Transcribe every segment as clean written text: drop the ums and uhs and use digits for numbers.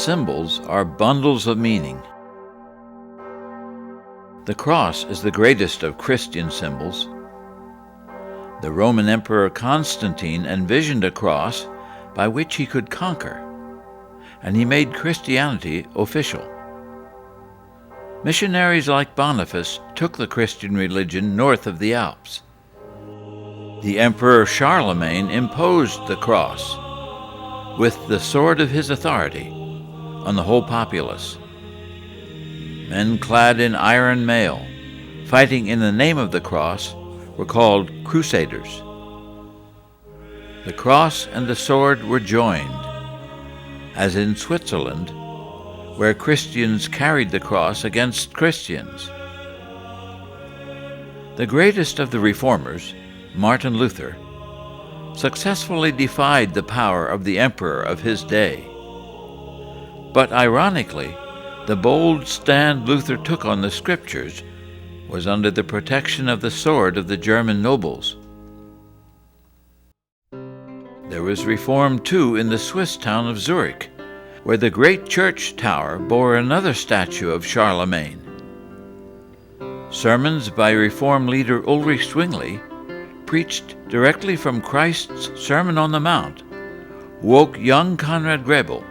symbols are bundles of meaning. The cross is the greatest of Christian symbols. The Roman Emperor Constantine envisioned a cross by which he could conquer, and he made Christianity official. Missionaries like Boniface took the Christian religion north of the Alps. The Emperor Charlemagne imposed the cross with the sword of his authority on the whole populace. Men clad in iron mail, fighting in the name of the cross, were called crusaders. The cross and the sword were joined, as in Switzerland, where Christians carried the cross against Christians. The greatest of the reformers, Martin Luther, successfully defied the power of the emperor of his day. But ironically, the bold stand Luther took on the Scriptures was under the protection of the sword of the German nobles. There was reform, too, in the Swiss town of Zurich, where the great church tower bore another statue of Charlemagne. Sermons by Reform leader Ulrich Zwingli, preached directly from Christ's Sermon on the Mount, woke young Conrad Grebel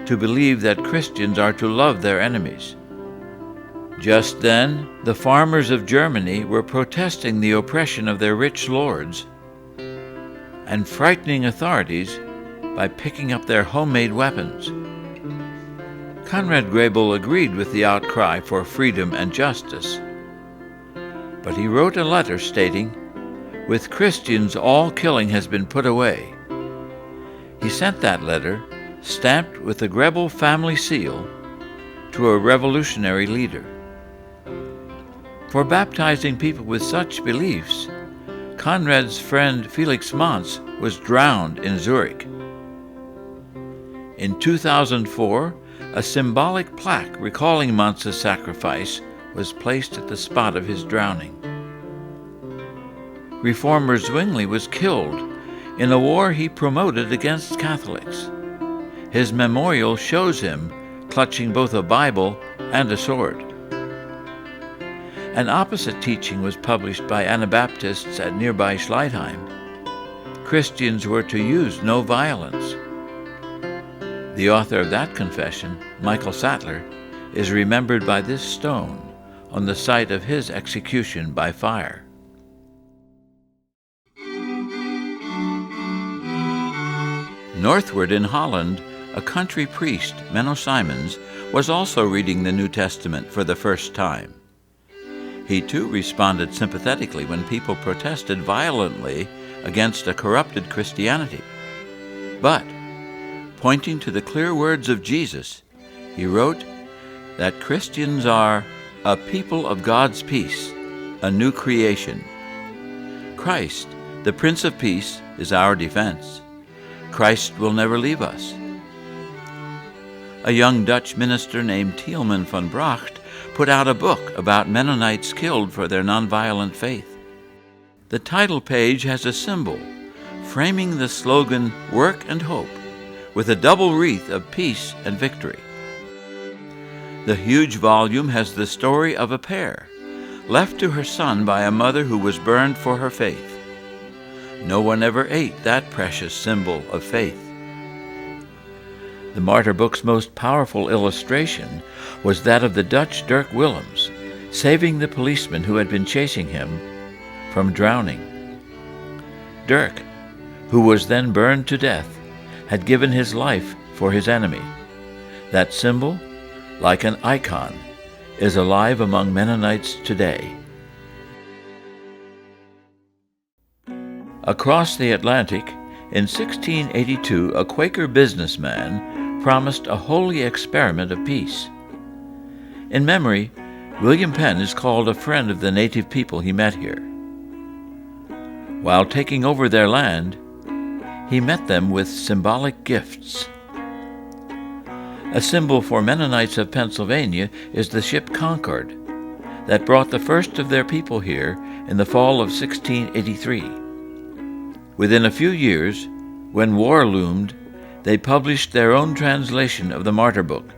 to believe that Christians are to love their enemies. Just then, the farmers of Germany were protesting the oppression of their rich lords and frightening authorities by picking up their homemade weapons. Conrad Grebel agreed with the outcry for freedom and justice, but he wrote a letter stating, "With Christians all killing has been put away." He sent that letter, stamped with the Grebel family seal, to a revolutionary leader. For baptizing people with such beliefs, Conrad's friend Felix Manz was drowned in Zurich. In 2004, a symbolic plaque recalling Manz's sacrifice was placed at the spot of his drowning. Reformer Zwingli was killed in a war he promoted against Catholics. His memorial shows him clutching both a Bible and a sword. An opposite teaching was published by Anabaptists at nearby Schleitheim. Christians were to use no violence. The author of that confession, Michael Sattler, is remembered by this stone on the site of his execution by fire. Northward in Holland, a country priest, Menno Simons, was also reading the New Testament for the first time. He too responded sympathetically when people protested violently against a corrupted Christianity. But, pointing to the clear words of Jesus, he wrote that Christians are a people of God's peace, a new creation. Christ, the Prince of Peace, is our defense. Christ will never leave us. A young Dutch minister named Tieleman van Bracht put out a book about Mennonites killed for their nonviolent faith. The title page has a symbol framing the slogan "Work and Hope" with a double wreath of peace and victory. The huge volume has the story of a pair left to her son by a mother who was burned for her faith. No one ever ate that precious symbol of faith. The Martyr book's most powerful illustration was that of the Dutch Dirk Willems, saving the policeman who had been chasing him from drowning. Dirk, who was then burned to death, had given his life for his enemy. That symbol, like an icon, is alive among Mennonites today. Across the Atlantic, in 1682, a Quaker businessman promised a holy experiment of peace. In memory, William Penn is called a friend of the native people he met here. While taking over their land, he met them with symbolic gifts. A symbol for Mennonites of Pennsylvania is the ship Concord that brought the first of their people here in the fall of 1683. Within a few years, when war loomed, They published their own translation of the Martyr Book,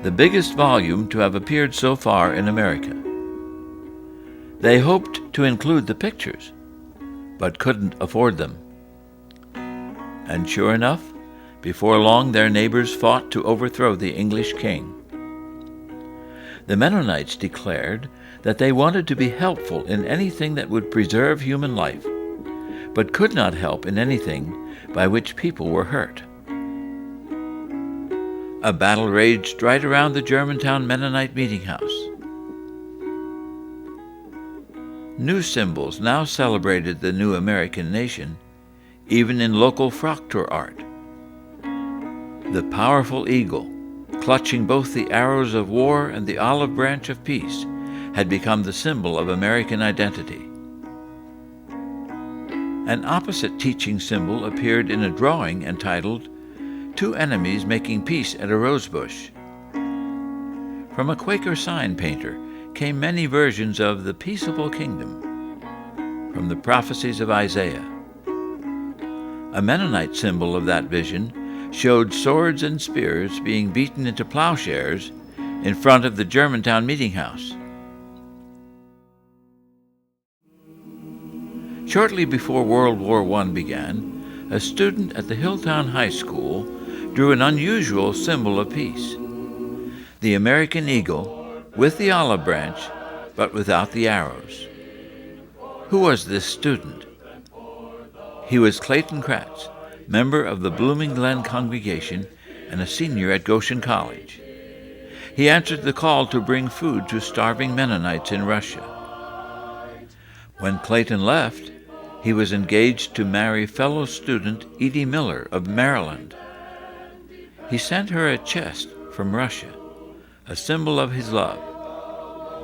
the biggest volume to have appeared so far in America. They hoped to include the pictures, but couldn't afford them. And sure enough, before long their neighbors fought to overthrow the English king. The Mennonites declared that they wanted to be helpful in anything that would preserve human life, but could not help in anything by which people were hurt. A battle raged right around the Germantown Mennonite meeting house. New symbols now celebrated the new American nation, even in local fraktur art. The powerful eagle, clutching both the arrows of war and the olive branch of peace, had become the symbol of American identity. An opposite teaching symbol appeared in a drawing entitled "Two Enemies Making Peace at a Rosebush." From a Quaker sign painter came many versions of the peaceable kingdom from the prophecies of Isaiah. A Mennonite symbol of that vision showed swords and spears being beaten into plowshares in front of the Germantown meeting house. Shortly before World War I began, a student at the Hilltown High School drew an unusual symbol of peace: the American eagle with the olive branch, but without the arrows. Who was this student? He was Clayton Kratz, member of the Blooming Glen congregation and a senior at Goshen College. He answered the call to bring food to starving Mennonites in Russia. When Clayton left, he was engaged to marry fellow student Edie Miller of Maryland. He sent her a chest from Russia, a symbol of his love.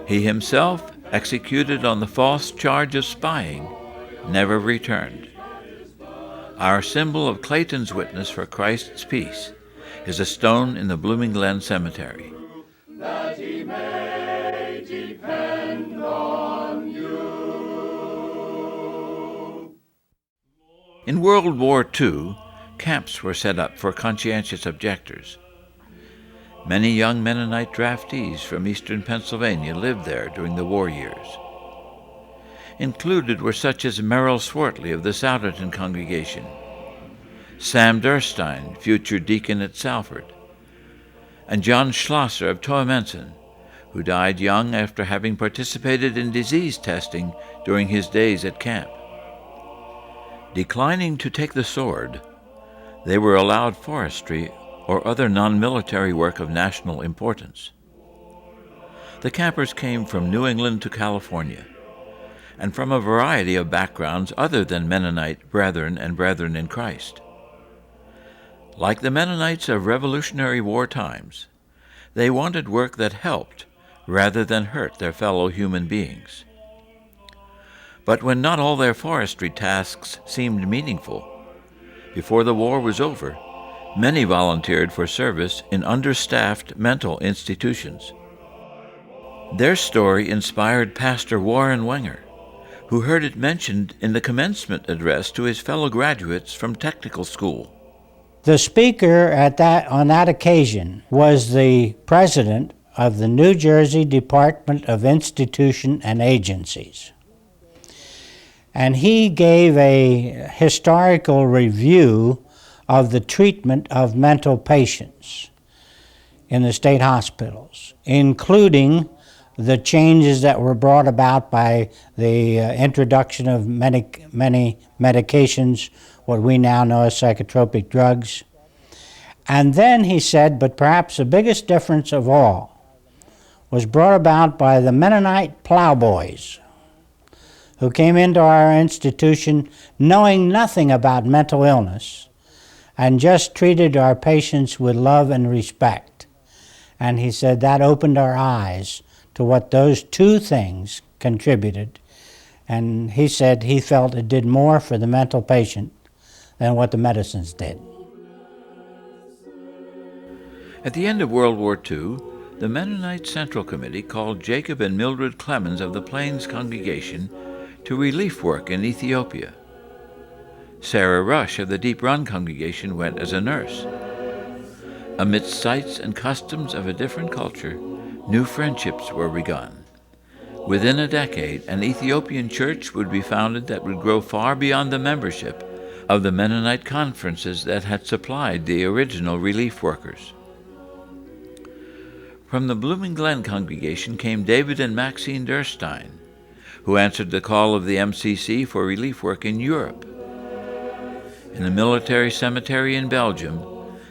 He himself, executed on the false charge of spying, never returned. Our symbol of Clayton's witness for Christ's peace is a stone in the Blooming Glen Cemetery. That he may depend on you. In World War II, camps were set up for conscientious objectors. Many young Mennonite draftees from eastern Pennsylvania lived there during the war years. Included were such as Merrill Swartley of the Souderton congregation, Sam Durstein, future deacon at Salford, and John Schlosser of Toamenson, who died young after having participated in disease testing during his days at camp. Declining to take the sword, they were allowed forestry or other non-military work of national importance. The campers came from New England to California, and from a variety of backgrounds other than Mennonite brethren and brethren in Christ. Like the Mennonites of Revolutionary War times, they wanted work that helped rather than hurt their fellow human beings. But when not all their forestry tasks seemed meaningful, before the war was over, many volunteered for service in understaffed mental institutions. Their story inspired Pastor Warren Wenger, who heard it mentioned in the commencement address to his fellow graduates from technical school. The speaker on that occasion was the president of the New Jersey Department of Institution and Agencies. And he gave a historical review of the treatment of mental patients in the state hospitals, including the changes that were brought about by the introduction of many medications, what we now know as psychotropic drugs. And then he said, but perhaps the biggest difference of all was brought about by the Mennonite plowboys who came into our institution knowing nothing about mental illness and just treated our patients with love and respect. And he said that opened our eyes to what those two things contributed. And he said he felt it did more for the mental patient than what the medicines did. At the end of World War II, the Mennonite Central Committee called Jacob and Mildred Clemens of the Plains congregation to relief work in Ethiopia. Sarah Rush of the Deep Run congregation went as a nurse. Amidst sights and customs of a different culture, new friendships were begun. Within a decade, an Ethiopian church would be founded that would grow far beyond the membership of the Mennonite conferences that had supplied the original relief workers. From the Blooming Glen congregation came David and Maxine Durstein, who answered the call of the MCC for relief work in Europe. In a military cemetery in Belgium,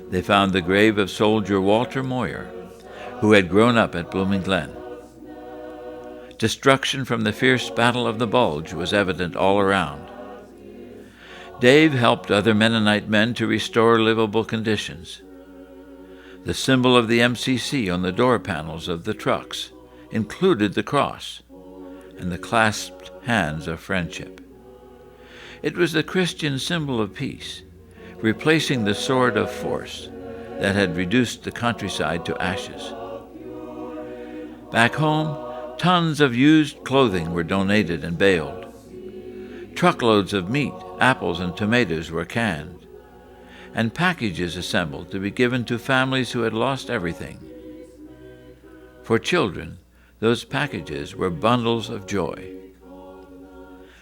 they found the grave of soldier Walter Moyer, who had grown up at Blooming Glen. Destruction from the fierce Battle of the Bulge was evident all around. Dave helped other Mennonite men to restore livable conditions. The symbol of the MCC on the door panels of the trucks included the cross and the clasped hands of friendship. It was the Christian symbol of peace, replacing the sword of force that had reduced the countryside to ashes. Back home, tons of used clothing were donated and baled. Truckloads of meat, apples, and tomatoes were canned, and packages assembled to be given to families who had lost everything. For children, those packages were bundles of joy.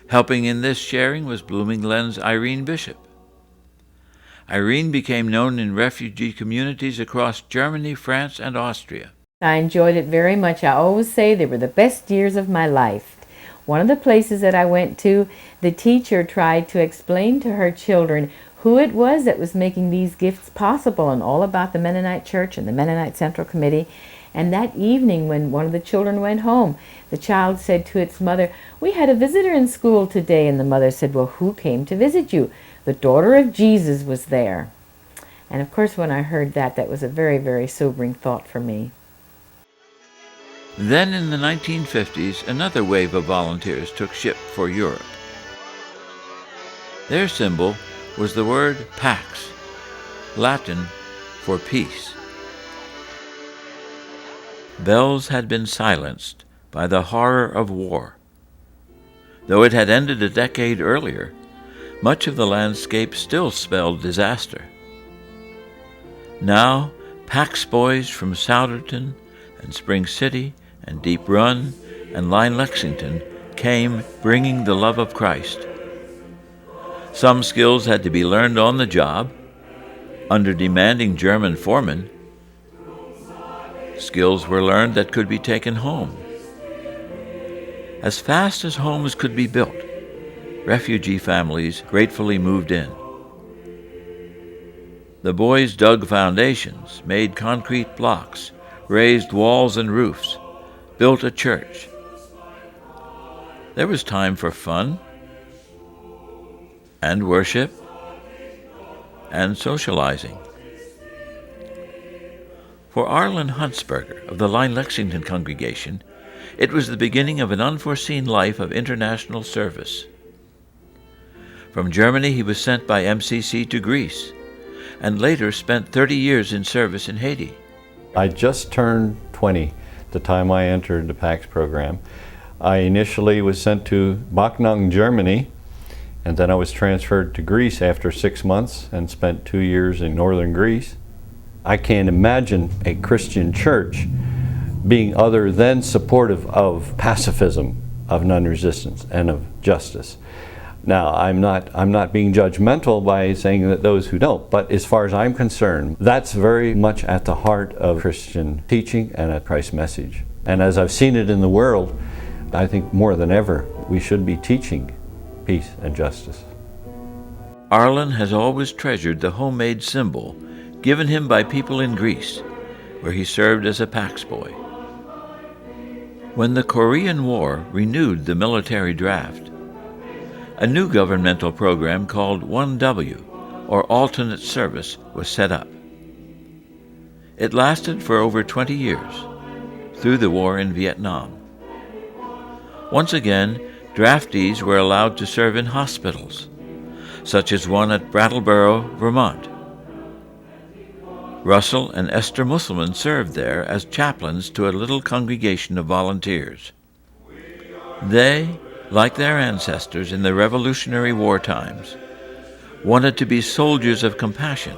Helping in this sharing was Blooming Glen's Irene Bishop. Irene became known in refugee communities across Germany, France, and Austria. I enjoyed it very much. I always say they were the best years of my life. One of the places that I went to, the teacher tried to explain to her children who it was that was making these gifts possible and all about the Mennonite Church and the Mennonite Central Committee. And that evening when one of the children went home, the child said to its mother, "We had a visitor in school today." And the mother said, "Well, who came to visit you?" "The daughter of Jesus was there." And of course, when I heard that, that was a very, very sobering thought for me. Then in the 1950s, another wave of volunteers took ship for Europe. Their symbol was the word pax, Latin for peace. Bells had been silenced by the horror of war. Though it had ended a decade earlier, much of the landscape still spelled disaster. Now, Pax boys from Souderton and Spring City and Deep Run and Line Lexington came bringing the love of Christ. Some skills had to be learned on the job, under demanding German foremen. Skills were learned that could be taken home. As fast as homes could be built, refugee families gratefully moved in. The boys dug foundations, made concrete blocks, raised walls and roofs, built a church. There was time for fun and worship and socializing. For Arlen Huntsberger of the Line Lexington congregation, it was the beginning of an unforeseen life of international service. From Germany, he was sent by MCC to Greece, and later spent 30 years in service in Haiti. I just turned 20 the time I entered the PAX program. I initially was sent to Backnang, Germany, and then I was transferred to Greece after 6 months and spent 2 years in northern Greece. I can't imagine a Christian church being other than supportive of pacifism, of non-resistance, and of justice. Now, I'm not being judgmental by saying that those who don't, but as far as I'm concerned, that's very much at the heart of Christian teaching and at Christ's message. And as I've seen it in the world, I think more than ever, we should be teaching peace and justice. Arlen has always treasured the homemade symbol given him by people in Greece, where he served as a Pax boy. When the Korean War renewed the military draft, a new governmental program called 1W, or alternate service, was set up. It lasted for over 20 years, through the war in Vietnam. Once again, draftees were allowed to serve in hospitals, such as one at Brattleboro, Vermont. Russell and Esther Musselman served there as chaplains to a little congregation of volunteers. They, like their ancestors in the Revolutionary War times, wanted to be soldiers of compassion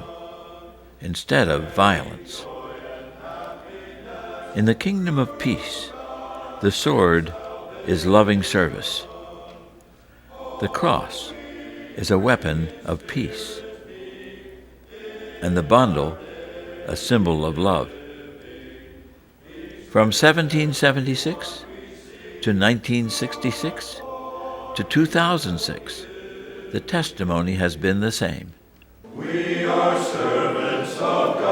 instead of violence. In the kingdom of peace, the sword is loving service. The cross is a weapon of peace, and the bundle a symbol of love. From 1776 to 1966 to 2006, the testimony has been the same. We are servants of God.